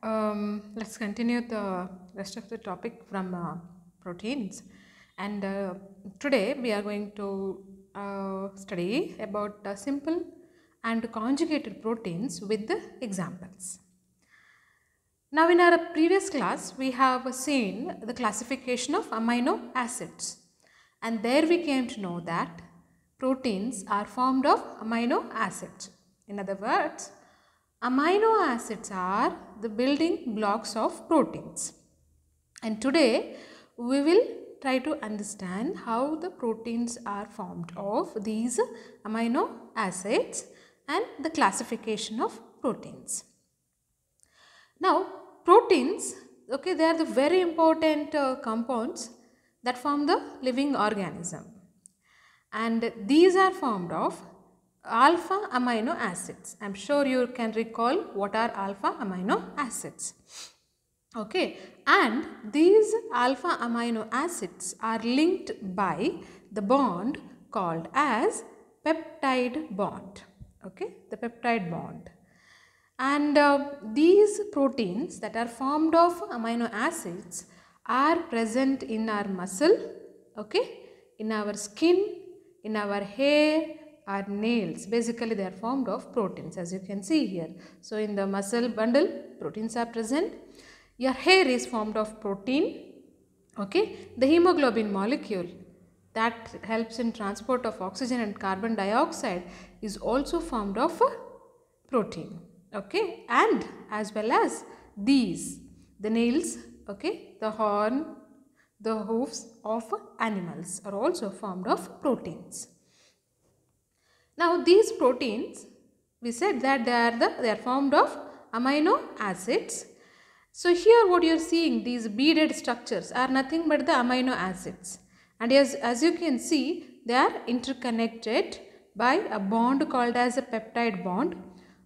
Let's continue the rest of the topic from proteins. And today we are going to study about simple and conjugated proteins with the examples. Now, in our previous class, we have seen the classification of amino acids, and there we came to know that proteins are formed of amino acids. In other words, amino acids are the building blocks of proteins. And today we will try to understand how the proteins are formed of these amino acids and the classification of proteins. Now, proteins, okay, they are the very important compounds that form the living organism, and these are formed of alpha amino acids. I am sure you can recall what are alpha amino acids. Okay, and these alpha amino acids are linked by the bond called as peptide bond. Okay, the peptide bond. And these proteins that are formed of amino acids are present in our muscle, okay, in our skin, in our hair, our nails. Basically, they are formed of proteins, as you can see here. So, in the muscle bundle, proteins are present. Your hair is formed of protein, okay. The hemoglobin molecule that helps in transport of oxygen and carbon dioxide is also formed of protein, okay, and as well as these, the nails, okay, the horn, the hoofs of animals are also formed of proteins. Now, these proteins, we said that they are formed of amino acids. So, here what you are seeing, these beaded structures are nothing but the amino acids, and as you can see, they are interconnected by a bond called as a peptide bond.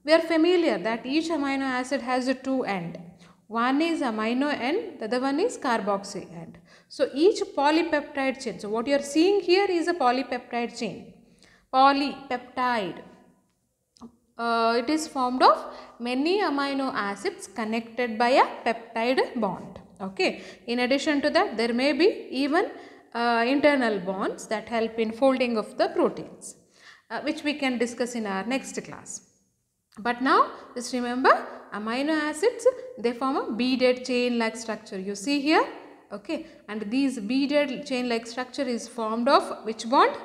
We are familiar that each amino acid has a two end. One is amino end, the other one is carboxy end. So, each polypeptide chain, so what you are seeing here is a polypeptide chain. Polypeptide. It is formed of many amino acids connected by a peptide bond. Okay. In addition to that, there may be even internal bonds that help in folding of the proteins, which we can discuss in our next class. But now just remember, amino acids, they form a beaded chain like structure. You see here, okay, and these beaded chain like structure is formed of which bond?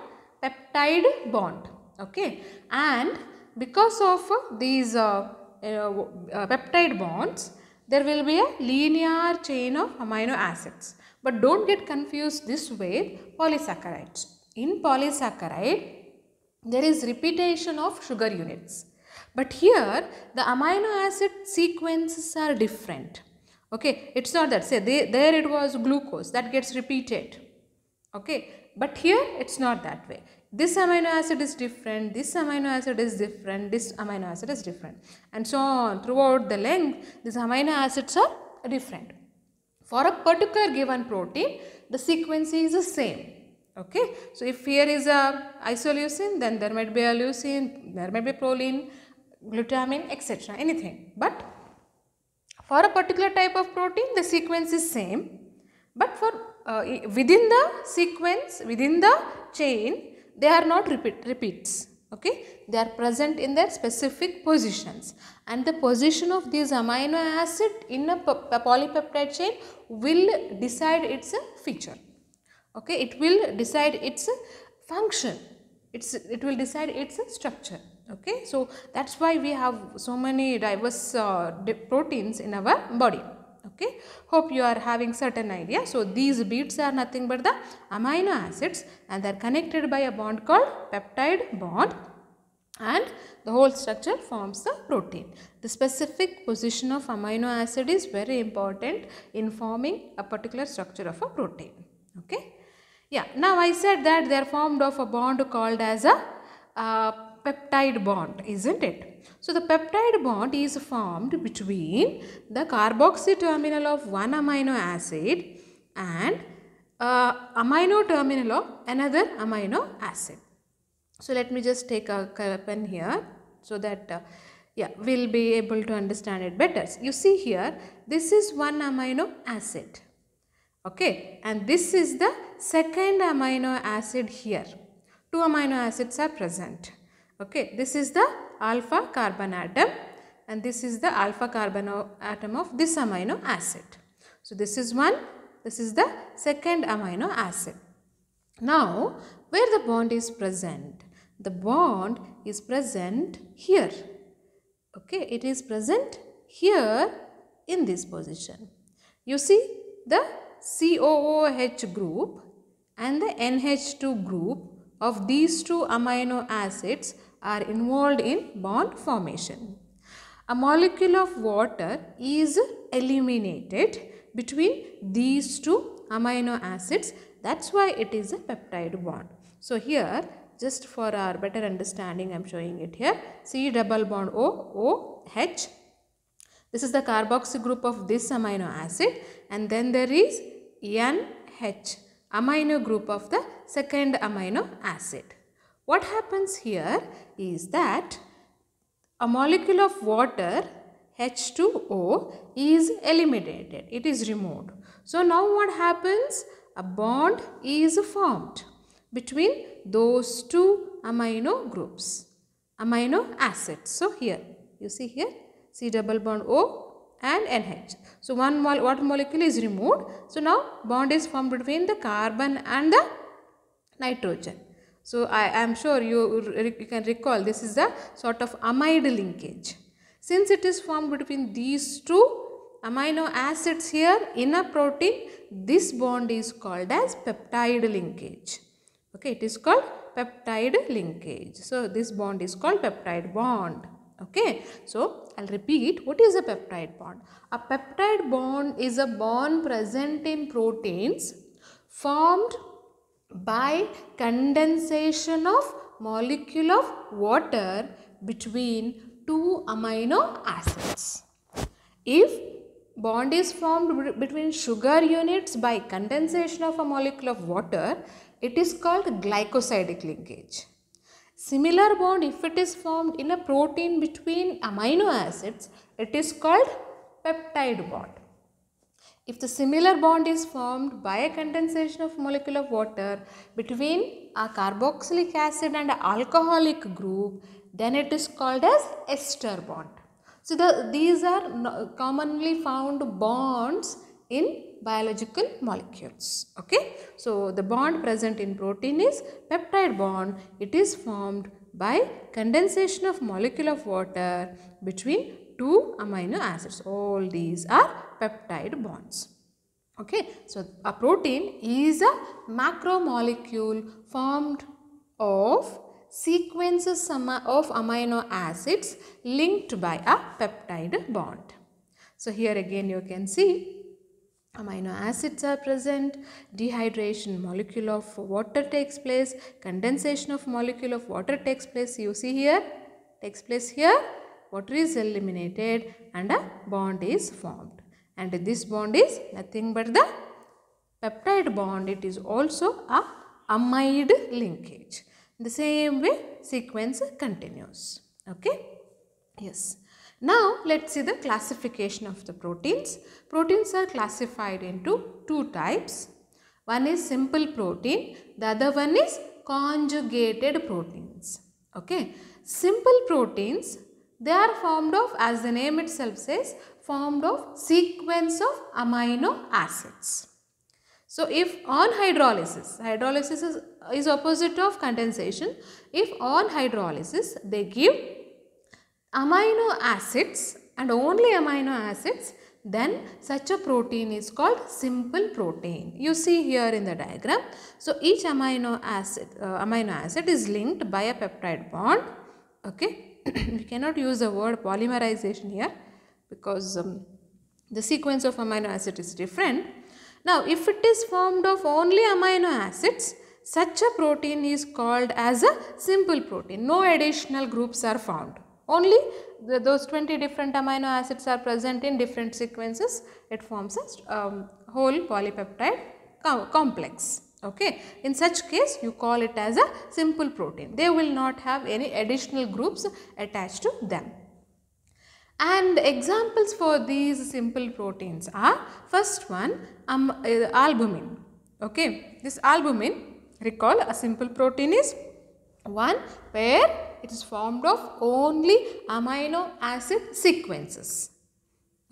Peptide bond, okay, and because of these peptide bonds, there will be a linear chain of amino acids. But don't get confused this way polysaccharides. In polysaccharide, there is repetition of sugar units. But here the amino acid sequences are different. Okay, it's not that, say there it was glucose that gets repeated. Okay, but here it's not that way. This amino acid is different, this amino acid is different, this amino acid is different, and so on. Throughout the length, these amino acids are different. For a particular given protein, the sequence is the same. Okay, so if here is a isoleucine, then there might be a leucine, there might be proline, glutamine, etc. anything. But for a particular type of protein, the sequence is same. But for within the sequence, within the chain, they are not repeats. Okay, they are present in their specific positions, and the position of these amino acid in a polypeptide chain will decide its feature. Okay, it will decide its function. It will decide its structure. Okay, so that's why we have so many diverse proteins in our body. Okay, hope you are having certain idea. So, these beads are nothing but the amino acids, and they are connected by a bond called peptide bond, and the whole structure forms the protein. The specific position of amino acid is very important in forming a particular structure of a protein. Okay. Yeah, now I said that they are formed of a bond called as a peptide bond, isn't it? So, the peptide bond is formed between the carboxy terminal of one amino acid and amino terminal of another amino acid. So, let me just take a pen here so that Yeah, we'll be able to understand it better. You see here, this is one amino acid. Okay, and this is the second amino acid here. Two amino acids are present. Okay, this is the alpha carbon atom and this is the alpha carbon atom of this amino acid. So this is one, this is the second amino acid. Now, where the bond is present? The bond is present here. Okay, it is present here in this position. You see the COOH group and the NH2 group of these two amino acids are involved in bond formation. A molecule of water is eliminated between these two amino acids. That's why it is a peptide bond. So here, just for our better understanding, I am showing it here. C double bond O, OH. This is the carboxy group of this amino acid, and then there is NH, amino group of the second amino acid. What happens here is that a molecule of water H2O is eliminated, it is removed. So now what happens? A bond is formed between those two amino groups, amino acids. So here, you see here, C double bond O and NH. So one water molecule is removed. So now bond is formed between the carbon and the nitrogen. So I am sure you can recall this is a sort of amide linkage. Since it is formed between these two amino acids here in a protein, this bond is called as peptide linkage. Okay, it is called peptide linkage. So this bond is called peptide bond. Okay, so I'll repeat, what is a peptide bond? A peptide bond is a bond present in proteins formed by condensation of molecule of water between two amino acids. If bond is formed between sugar units by condensation of a molecule of water, it is called glycosidic linkage. Similar bond, if it is formed in a protein between amino acids, it is called peptide bond. If the similar bond is formed by a condensation of molecule of water between a carboxylic acid and an alcoholic group, then it is called as ester bond. So these are commonly found bonds in biological molecules. Okay, so the bond present in protein is peptide bond. It is formed by condensation of molecule of water between two amino acids. All these are peptide bonds. Okay, so a protein is a macromolecule formed of sequences of amino acids linked by a peptide bond. So here again you can see amino acids are present, dehydration, molecule of water takes place, condensation of molecule of water takes place. You see here, takes place here, water is eliminated and a bond is formed. And this bond is nothing but the peptide bond. It is also a amide linkage. In the same way, sequence continues. Okay? Yes. Now, let's see the classification of the proteins. Proteins are classified into two types. One is simple protein, the other one is conjugated proteins. Okay. Simple proteins, they are formed of, as the name itself says, formed of sequence of amino acids. So, if on hydrolysis, hydrolysis is opposite of condensation. If on hydrolysis, they give amino acids and only amino acids, then such a protein is called simple protein. You see here in the diagram. So, each amino acid is linked by a peptide bond. Okay, we cannot use the word polymerization here because the sequence of amino acid is different. Now, if it is formed of only amino acids, such a protein is called as a simple protein. No additional groups are found. Only those 20 different amino acids are present in different sequences. It forms a whole polypeptide complex. Okay. In such case, you call it as a simple protein. They will not have any additional groups attached to them. And examples for these simple proteins are, first one, albumin. Okay, this albumin, recall, a simple protein is one where it is formed of only amino acid sequences.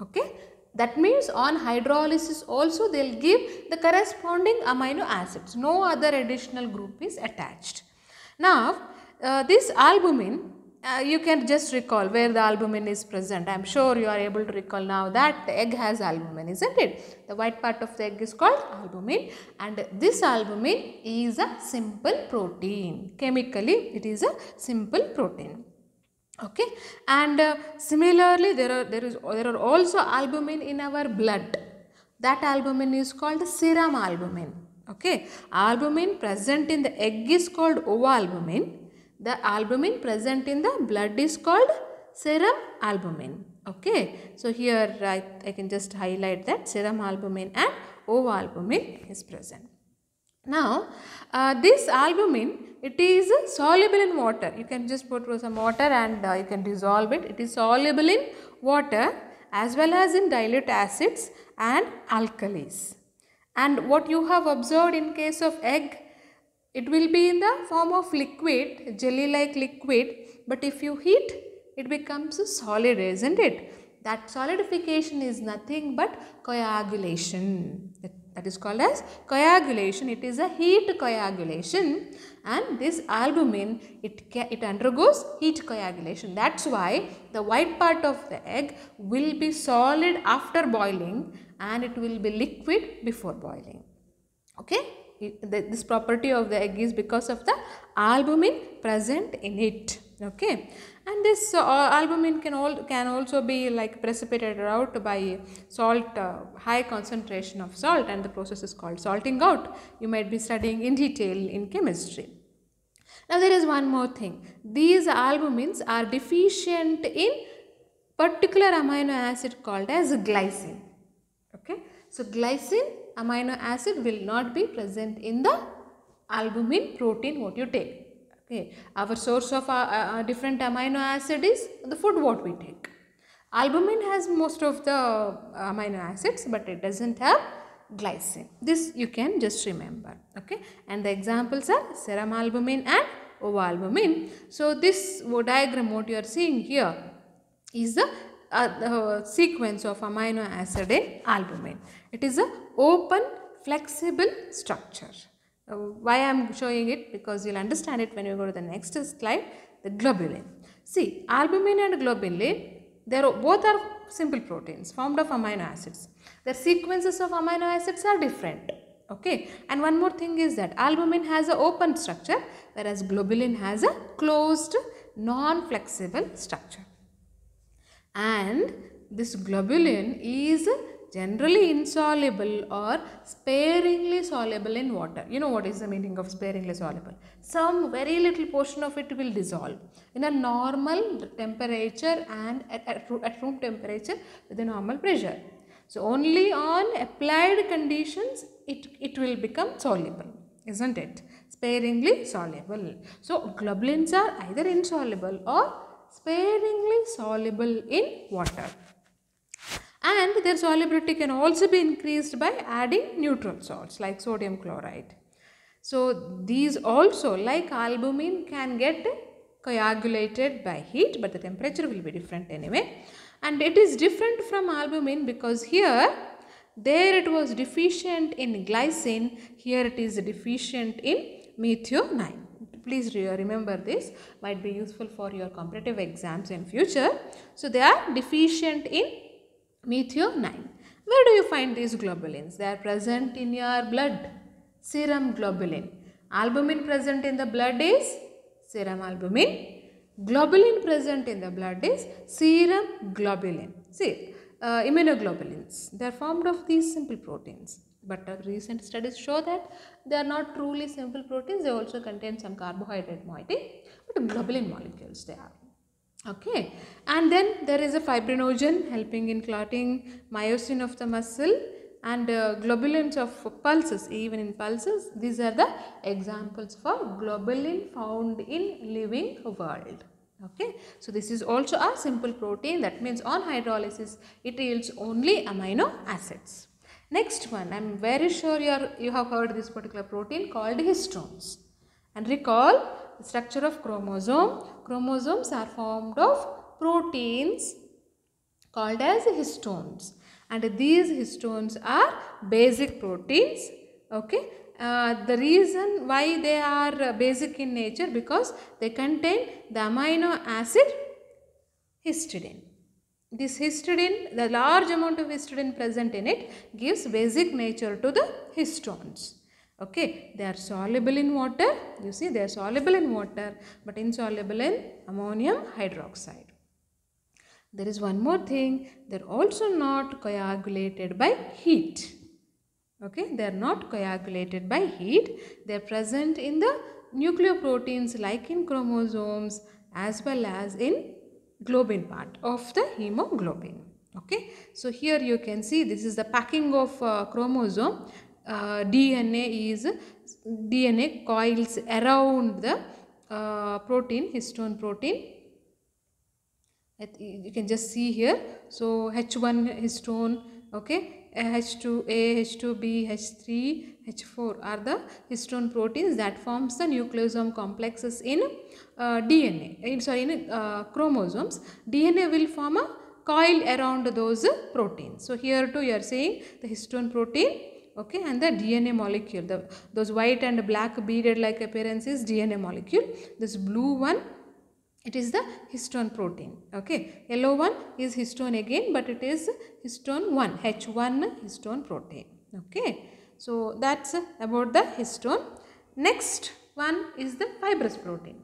Okay, that means on hydrolysis also they will give the corresponding amino acids. No other additional group is attached. Now, this albumin, you can just recall where the albumin is present. I am sure you are able to recall now that the egg has albumin, isn't it? The white part of the egg is called albumin, and this albumin is a simple protein. Chemically, it is a simple protein. Okay, and similarly there are also albumin in our blood. That albumin is called serum albumin. Okay, albumin present in the egg is called ovalbumin. The albumin present in the blood is called serum albumin. Okay, so here I can just highlight that serum albumin and ovalbumin is present. Now, this albumin, it is soluble in water. You can just put some water and you can dissolve it. It is soluble in water as well as in dilute acids and alkalis. And what you have observed in case of egg, it will be in the form of liquid, jelly-like liquid, but if you heat, it becomes a solid, isn't it? That solidification is nothing but coagulation. That is called as coagulation. It is a heat coagulation, and this albumin, it undergoes heat coagulation. That's why the white part of the egg will be solid after boiling and it will be liquid before boiling. Okay, this property of the egg is because of the albumin present in it. Okay, and this albumin can also be like precipitated out by salt, high concentration of salt, and the process is called salting out. You might be studying in detail in chemistry. Now there is one more thing. These albumins are deficient in particular amino acid called as glycine. Okay, so glycine amino acid will not be present in the albumin protein what you take. Okay, our source of different amino acid is the food what we take. Albumin has most of the amino acids, but it doesn't have glycine. This you can just remember. Okay, and the examples are serum albumin and ovalbumin. So this diagram what you are seeing here is the sequence of amino acid in albumin. It is a open flexible structure. Why I am showing it? Because you will understand it when you go to the next slide, the globulin. See, albumin and globulin, both are simple proteins formed of amino acids. Their sequences of amino acids are different. Okay, and one more thing is that albumin has an open structure, whereas globulin has a closed non-flexible structure. And this globulin is generally insoluble or sparingly soluble in water. You know what is the meaning of sparingly soluble? Some very little portion of it will dissolve in a normal temperature and at room temperature with a normal pressure. So only on applied conditions it will become soluble, isn't it? Sparingly soluble. So globulins are either insoluble or sparingly soluble in water. And their solubility can also be increased by adding neutral salts like sodium chloride. So these also, like albumin, can get coagulated by heat, but the temperature will be different anyway. And it is different from albumin because there it was deficient in glycine, here it is deficient in methionine. Please remember this, might be useful for your competitive exams in future. So they are deficient in methionine. Where do you find these globulins? They are present in your blood, serum globulin. Albumin present in the blood is serum albumin. Globulin present in the blood is serum globulin. See, immunoglobulins, they are formed of these simple proteins. But recent studies show that they are not truly simple proteins. They also contain some carbohydrate moiety, but globulin molecules they are. Okay, and then there is a fibrinogen helping in clotting, myosin of the muscle, and globulins of pulses, even in pulses. These are the examples for globulin found in living world. Okay, so this is also a simple protein. That means on hydrolysis it yields only amino acids. Next one, I am very sure you have heard this particular protein called histones. And recall the structure of chromosome. Chromosomes are formed of proteins called as histones, and these histones are basic proteins. Okay, the reason why they are basic in nature, because they contain the amino acid histidine. This histidine, the large amount of histidine present in it, gives basic nature to the histones. Okay, they are soluble in water. You see, they are soluble in water but insoluble in ammonium hydroxide. There is one more thing, they are also not coagulated by heat. Okay, they are not coagulated by heat. They are present in the nucleoproteins like in chromosomes as well as in globin part of the hemoglobin. Okay, so here you can see this is the packing of chromosome. DNA coils around the protein, histone protein. You can just see here. So H1 histone, okay, H2A, H2B, H3, H4 are the histone proteins that forms the nucleosome complexes in chromosomes. DNA will form a coil around those proteins. So here too you are saying the histone protein, okay, and the DNA molecule. Those white and black beaded like appearance is DNA molecule. This blue one, it is the histone protein. Okay, yellow one is histone again, but it is histone 1, H1 histone protein. Okay, so that's about the histone. Next one is the fibrous protein.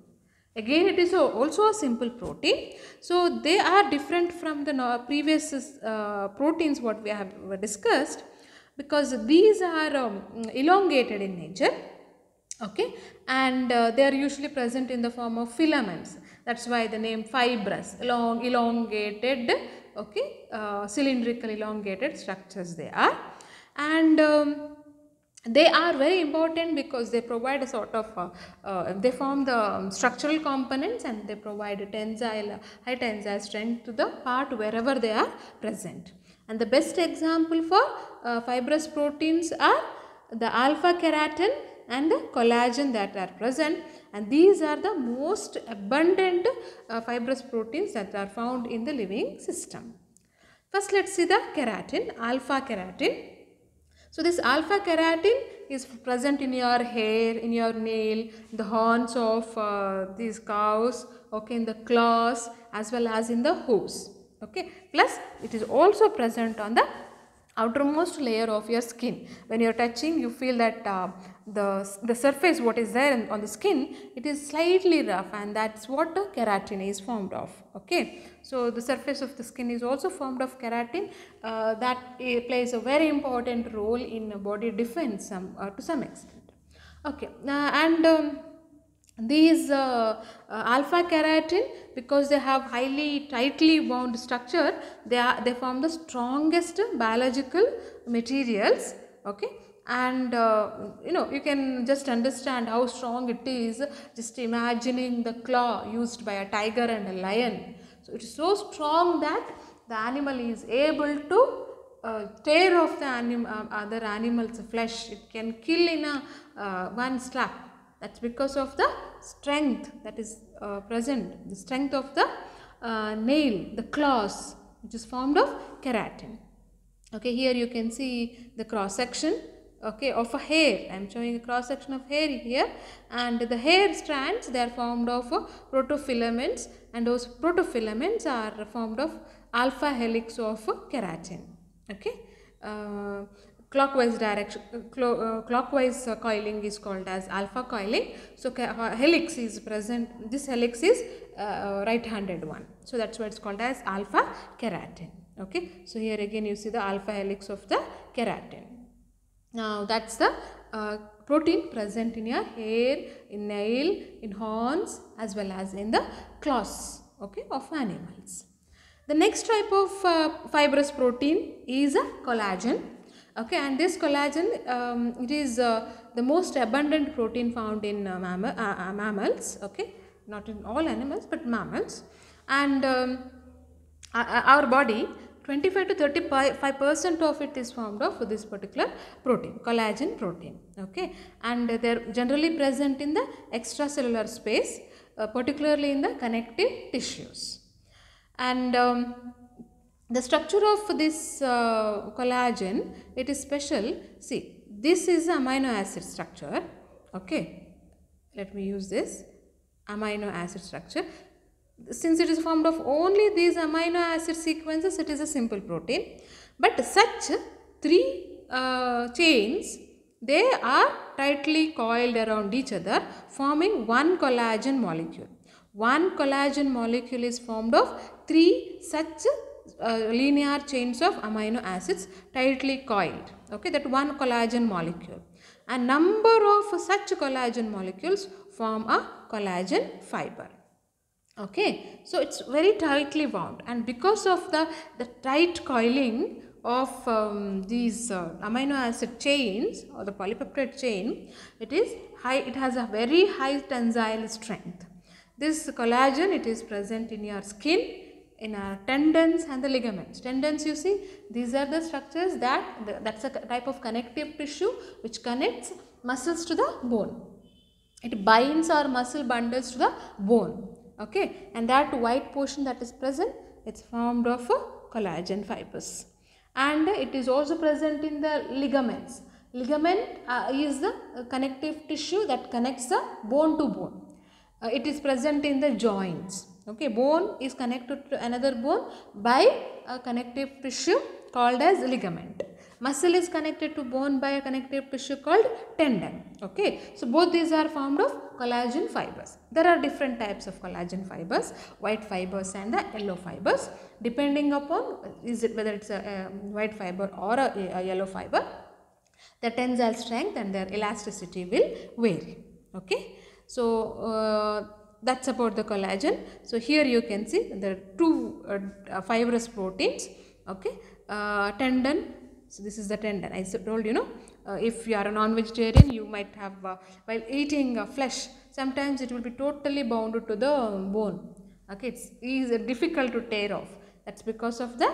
Again, it is also a simple protein. So they are different from the previous proteins what we have discussed, because these are elongated in nature. Okay, and they are usually present in the form of filaments. That's why the name fibrous, elongated, okay, cylindrical elongated structures they are. And they are very important because they provide a sort of, they form the structural components and they provide a high tensile strength to the part wherever they are present. And the best example for fibrous proteins are the alpha keratin and the collagen that are present, and these are the most abundant fibrous proteins that are found in the living system. First let us see the keratin, alpha keratin. So this alpha keratin is present in your hair, in your nail, the horns of these cows, okay, in the claws as well as in the hooves. Okay, plus it is also present on the outermost layer of your skin. When you are touching, you feel that the surface what is there on the skin, it is slightly rough, and that's what the keratin is formed of. Okay, so the surface of the skin is also formed of keratin. That plays a very important role in body defense to some extent. Okay, these alpha keratin, because they have highly tightly bound structure, they form the strongest biological materials. Okay, and you can just understand how strong it is just imagining the claw used by a tiger and a lion. So it is so strong that the animal is able to tear off the other animal's flesh. It can kill in a one slap. That's because of the strength that is present, the strength of the nail, the claws, which is formed of keratin. Okay, here you can see the cross section, okay, of a hair. I am showing a cross section of hair here, and the hair strands, they are formed of protofilaments, and those protofilaments are formed of alpha helix of keratin. Okay. Clockwise direction, clockwise coiling is called as alpha coiling. So helix is present, this helix is right handed one, so that's why it's called as alpha keratin. Okay, so here again you see the alpha helix of the keratin. Now that's the protein present in your hair, in nail, in horns as well as in the claws, okay, of animals. The next type of fibrous protein is a collagen. Okay, and this collagen, it is the most abundant protein found in mammals. Okay, not in all animals but mammals. And our body, 25 to 35% of it is formed of this particular protein, collagen protein. Okay, and they are generally present in the extracellular space, particularly in the connective tissues. And the structure of this collagen, it is special. See, this is amino acid structure. Okay, let me use this amino acid structure. Since it is formed of only these amino acid sequences, it is a simple protein. But such three chains, they are tightly coiled around each other, forming one collagen molecule. One collagen molecule is formed of three such linear chains of amino acids tightly coiled. Okay, that one collagen molecule. A number of such collagen molecules form a collagen fiber. Okay, so it's very tightly wound, and because of the tight coiling of these amino acid chains or the polypeptide chain, it has a very high tensile strength. This collagen, it is present in your skin, in our tendons and the ligaments. Tendons, you see, these are the structures that's a type of connective tissue which connects muscles to the bone. It binds our muscle bundles to the bone. Okay, and that white portion that is present, it's formed of collagen fibers. And it is also present in the ligaments. Ligament is the connective tissue that connects the bone to bone. It is present in the joints. Okay, bone is connected to another bone by a connective tissue called as ligament. Muscle is connected to bone by a connective tissue called tendon. Okay, so both these are formed of collagen fibers. There are different types of collagen fibers, white fibers and the yellow fibers, depending upon whether it's a white fiber or a yellow fiber. The tensile strength and their elasticity will vary. Okay, so that's about the collagen. So here you can see there are two fibrous proteins. Okay, tendon. So this is the tendon. I told you, if you are a non-vegetarian, you might have while eating flesh, sometimes it will be totally bounded to the bone. Okay, it's easy, difficult to tear off. That's because of the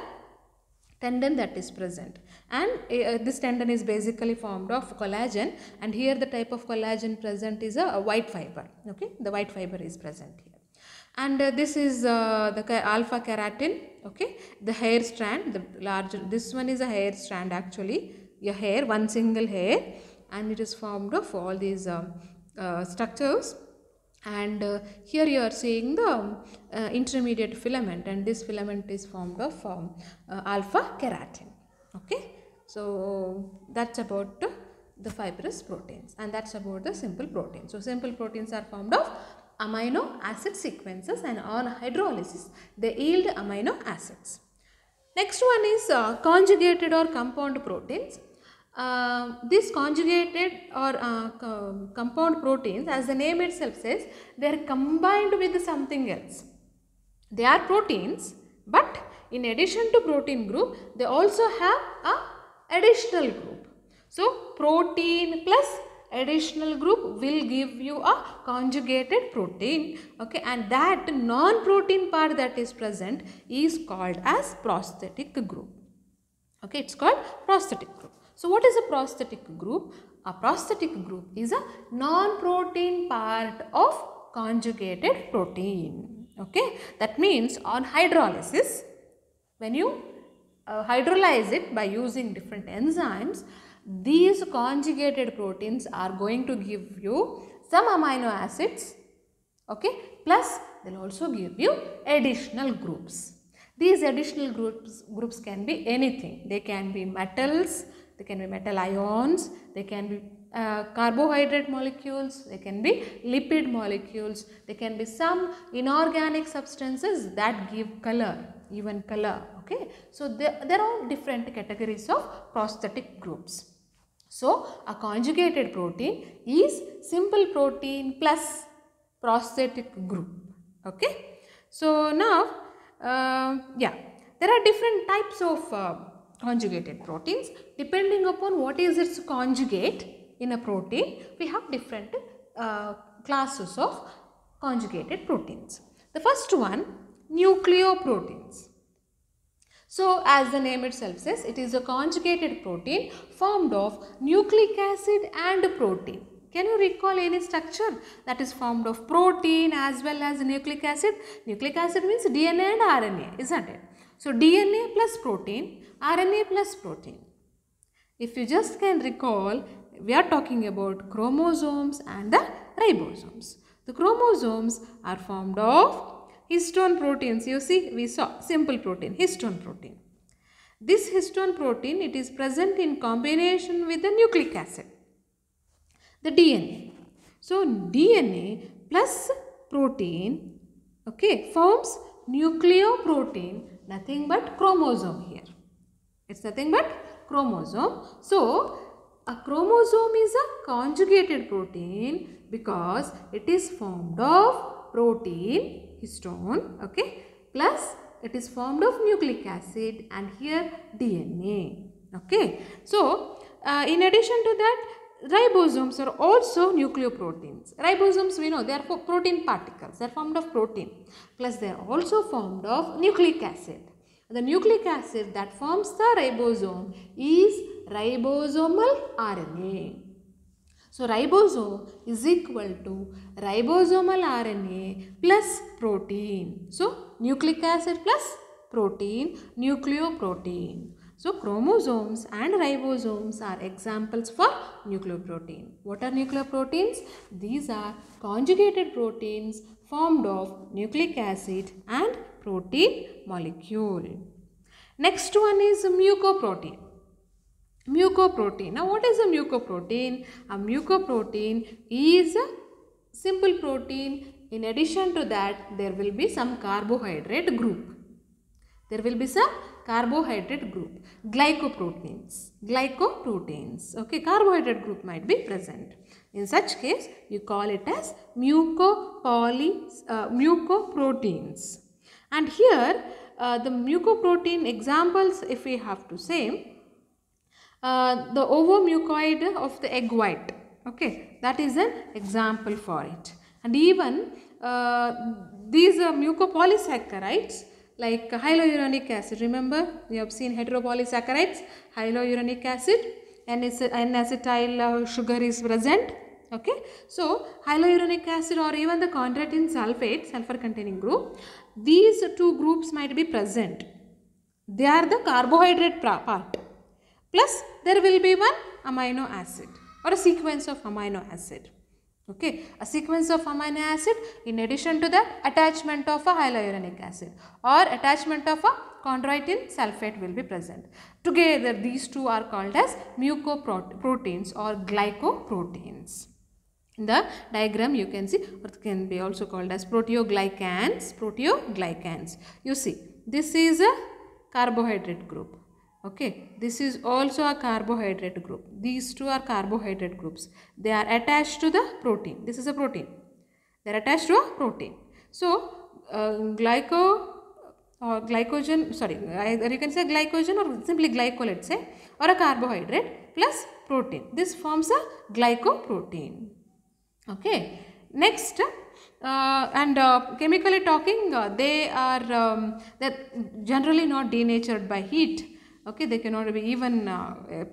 tendon that is present, and this tendon is basically formed of collagen, and here the type of collagen present is a white fiber. Okay, the white fiber is present here. And this is the alpha keratin. Okay, the hair strand, the larger, this one is a hair strand actually, your hair, one single hair, and it is formed of all these structures. And here you are seeing the intermediate filament, and this filament is formed of alpha keratin. Okay, so that's about the fibrous proteins, and that's about the simple proteins. So simple proteins are formed of amino acid sequences, and on hydrolysis they yield amino acids. Next one is conjugated or compound proteins. These conjugated or compound proteins, as the name itself says, they are combined with something else. They are proteins, but in addition to protein group, they also have a additional group. So protein plus additional group will give you a conjugated protein. Okay, and that non-protein part that is present is called as prosthetic group. Okay, it's called prosthetic group. So what is a prosthetic group? A prosthetic group is a non-protein part of conjugated protein. Okay, that means on hydrolysis, when you hydrolyze it by using different enzymes, these conjugated proteins are going to give you some amino acids, okay, plus they will also give you additional groups. These additional groups can be anything. They can be metals, they can be metal ions, they can be carbohydrate molecules, they can be lipid molecules, they can be some inorganic substances that give color, even color. Okay, so there are different categories of prosthetic groups. So a conjugated protein is simple protein plus prosthetic group. Okay, so now there are different types of conjugated proteins. Depending upon what is its conjugate in a protein, we have different classes of conjugated proteins. The first one, nucleoproteins. So, as the name itself says, it is a conjugated protein formed of nucleic acid and protein. Can you recall any structure that is formed of protein as well as nucleic acid? Nucleic acid means DNA and RNA, isn't it? So, DNA plus protein, RNA plus protein. If you just can recall, we are talking about chromosomes and the ribosomes. The chromosomes are formed of histone proteins. You see, we saw simple protein, histone protein. This histone protein, it is present in combination with the nucleic acid, the DNA. So, DNA plus protein, okay, forms nucleoprotein, nothing but chromosome here. It's nothing but chromosome. So, a chromosome is a conjugated protein because it is formed of protein, histone, okay, plus it is formed of nucleic acid and here DNA, okay. So, in addition to that, ribosomes are also nucleoproteins. Ribosomes, we know, they are protein particles, they are formed of protein, plus they are also formed of nucleic acid. The nucleic acid that forms the ribosome is ribosomal RNA. So, ribosome is equal to ribosomal RNA plus protein. So, nucleic acid plus protein, nucleoprotein. So, chromosomes and ribosomes are examples for nucleoprotein. What are nucleoproteins? These are conjugated proteins formed of nucleic acid and protein molecule. Next one is mucoprotein. Mucoprotein. Now, what is a mucoprotein? A mucoprotein is a simple protein. In addition to that, there will be some carbohydrate group. There will be some carbohydrate group. Glycoproteins. Glycoproteins. Okay, carbohydrate group might be present. In such case, you call it as mucoproteins. And here, the mucoprotein examples, if we have to say, the ovomucoid of the egg white, okay, that is an example for it. And even these mucopolysaccharides like hyaluronic acid, remember you have seen heteropolysaccharides, hyaluronic acid, N-acetyl sugar is present, okay. So, hyaluronic acid or even the chondroitin sulfate, sulfur containing group, these two groups might be present. They are the carbohydrate part. Plus, there will be one amino acid or a sequence of amino acid. Okay, a sequence of amino acid, in addition to that, attachment of a hyaluronic acid or attachment of a chondroitin sulfate will be present. Together, these two are called as mucoproteins or glycoproteins. In the diagram, you can see what can be also called as proteoglycans. Proteoglycans. You see, this is a carbohydrate group. Okay, this is also a carbohydrate group. These two are carbohydrate groups. They are attached to the protein. This is a protein. They are attached to a protein. So, glycogen, sorry, you can say glycogen or simply glyco, let's say, or a carbohydrate plus protein. This forms a glycoprotein. Okay. Next, chemically talking, they are generally not denatured by heat. Okay, they cannot be even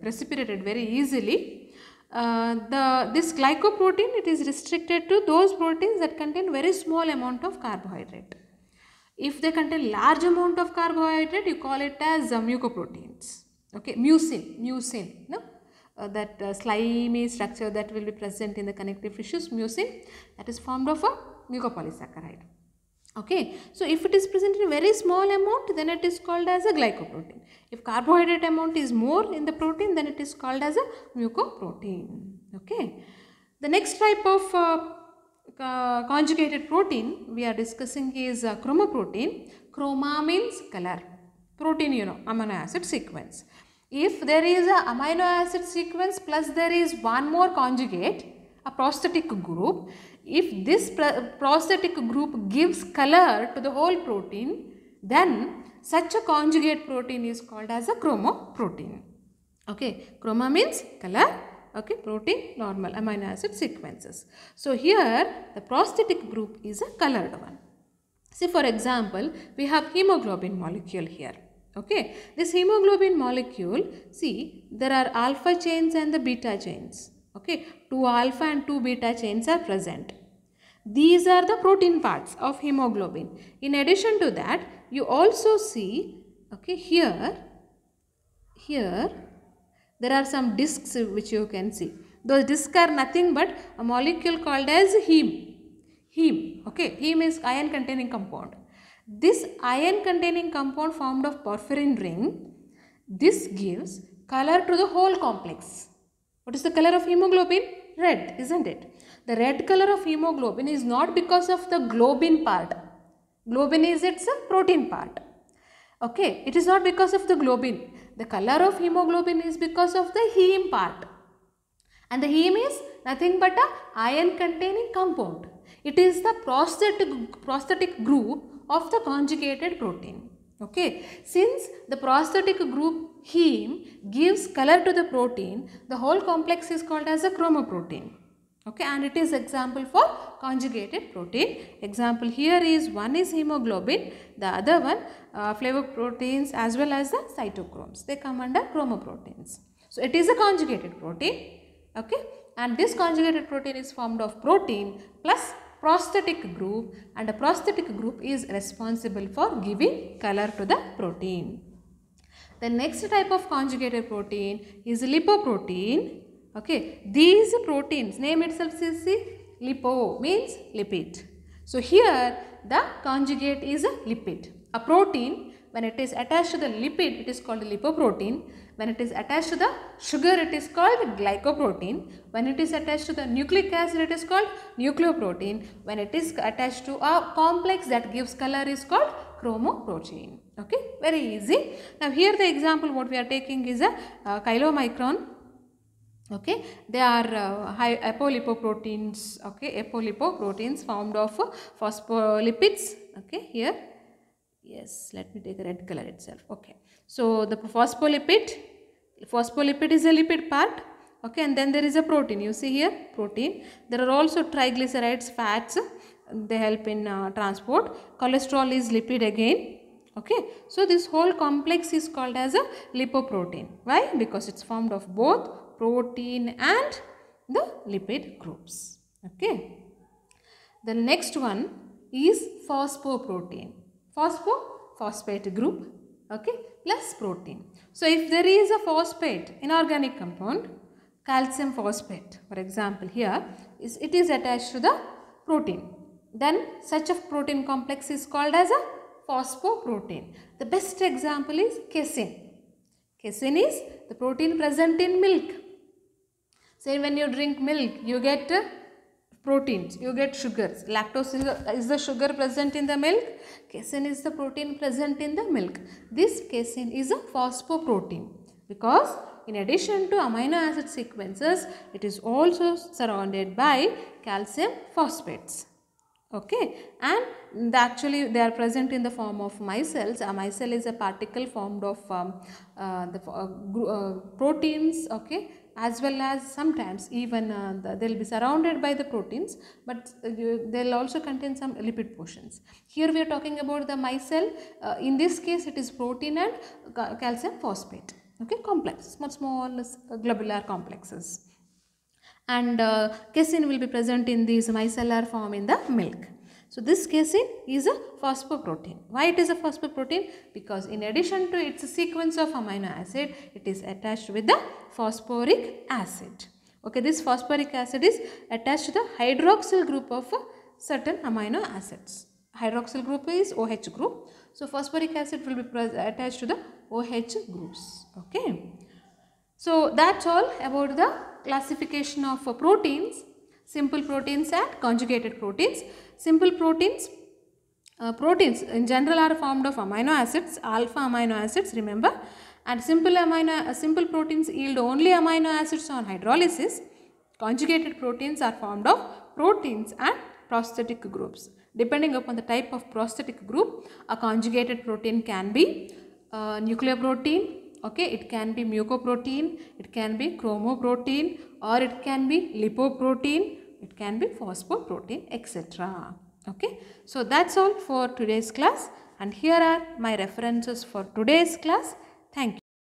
precipitated very easily. This glycoprotein, it is restricted to those proteins that contain very small amount of carbohydrate. If they contain large amount of carbohydrate, you call it as mucoproteins. Okay, mucin, no? That slimy structure that will be present in the connective tissues, mucin, that is formed of a mucopolysaccharide. Okay, so if it is present in a very small amount, then it is called as a glycoprotein. If carbohydrate amount is more in the protein, then it is called as a mucoprotein. Okay, the next type of conjugated protein we are discussing is chromoprotein. Chroma means color. Protein, you know, amino acid sequence. If there is a amino acid sequence plus there is one more conjugate, a prosthetic group, if this prosthetic group gives color to the whole protein, then such a conjugate protein is called as a chromoprotein. Okay, chroma means color, okay, protein normal amino acid sequences. So here the prosthetic group is a colored one. See, for example, we have hemoglobin molecule here. Okay, this hemoglobin molecule, see, there are alpha chains and the beta chains. Okay, 2 alpha and 2 beta chains are present. These are the protein parts of hemoglobin. In addition to that, you also see, okay, here there are some discs which you can see. Those discs are nothing but a molecule called as heme. Okay, heme is iron containing compound. This iron containing compound formed of porphyrin ring, this gives color to the whole complex. What is the color of hemoglobin? Red, isn't it? The red color of hemoglobin is not because of the globin part. Globin is its protein part. Okay, it is not because of the globin. The color of hemoglobin is because of the heme part. And the heme is nothing but a iron containing compound. It is the prosthetic group of the conjugated protein. Okay, since the prosthetic group heme gives color to the protein, the whole complex is called as a chromoprotein. Okay, and it is example for conjugated protein. Example here is one is hemoglobin, the other one flavoproteins as well as the cytochromes. They come under chromoproteins. So it is a conjugated protein. Okay, and this conjugated protein is formed of protein plus prosthetic group, and a prosthetic group is responsible for giving color to the protein. The next type of conjugated protein is lipoprotein. Okay, these proteins, name itself says lipo means lipid. So here the conjugate is a lipid. A protein, when it is attached to the lipid, it is called lipoprotein. When it is attached to the sugar, it is called glycoprotein. When it is attached to the nucleic acid, it is called nucleoprotein. When it is attached to a complex that gives color is called chromoprotein. Okay, very easy. Now here the example what we are taking is a chylomicron. Okay, they are high apolipoproteins. Okay, apolipoproteins formed of phospholipids. Okay, here. Yes, let me take a red color itself. Okay, so the phospholipid is a lipid part. Okay, and then there is a protein. You see here protein. There are also triglycerides, fats. They help in transport. Cholesterol is lipid again. Okay, so this whole complex is called as a lipoprotein. Why? Because it's formed of both protein and the lipid groups. Okay, the next one is phosphoprotein. Phosphate group, okay, plus protein. So if there is a phosphate, inorganic compound, calcium phosphate, for example here, it is attached to the protein, then such a protein complex is called as a phosphoprotein. The best example is casein. Casein is the protein present in milk. Say when you drink milk, you get proteins, you get sugars. Lactose is the sugar present in the milk. Casein is the protein present in the milk. This casein is a phosphoprotein because in addition to amino acid sequences, it is also surrounded by calcium phosphates. Okay, and actually they are present in the form of micelles. A micelle is a particle formed of proteins, okay, as well as sometimes even they will be surrounded by the proteins, but they will also contain some lipid portions. Here we are talking about the micelle. In this case it is protein and calcium phosphate, okay, complex, small globular complexes. And casein will be present in this micellar form in the milk. So this casein is a phosphoprotein. Why it is a phosphoprotein? Because in addition to its sequence of amino acid, it is attached with the phosphoric acid. Okay, this phosphoric acid is attached to the hydroxyl group of certain amino acids. Hydroxyl group is OH group. So phosphoric acid will be attached to the OH groups. Okay. So that's all about the classification of proteins, simple proteins and conjugated proteins. Simple proteins, proteins in general are formed of amino acids, alpha amino acids, remember, and simple proteins yield only amino acids on hydrolysis. Conjugated proteins are formed of proteins and prosthetic groups. Depending upon the type of prosthetic group, a conjugated protein can be nucleoprotein, Okay, it can be mucoprotein, it can be chromoprotein, or it can be lipoprotein, it can be phosphoprotein, etc. Okay, so that's all for today's class, and here are my references for today's class. Thank you.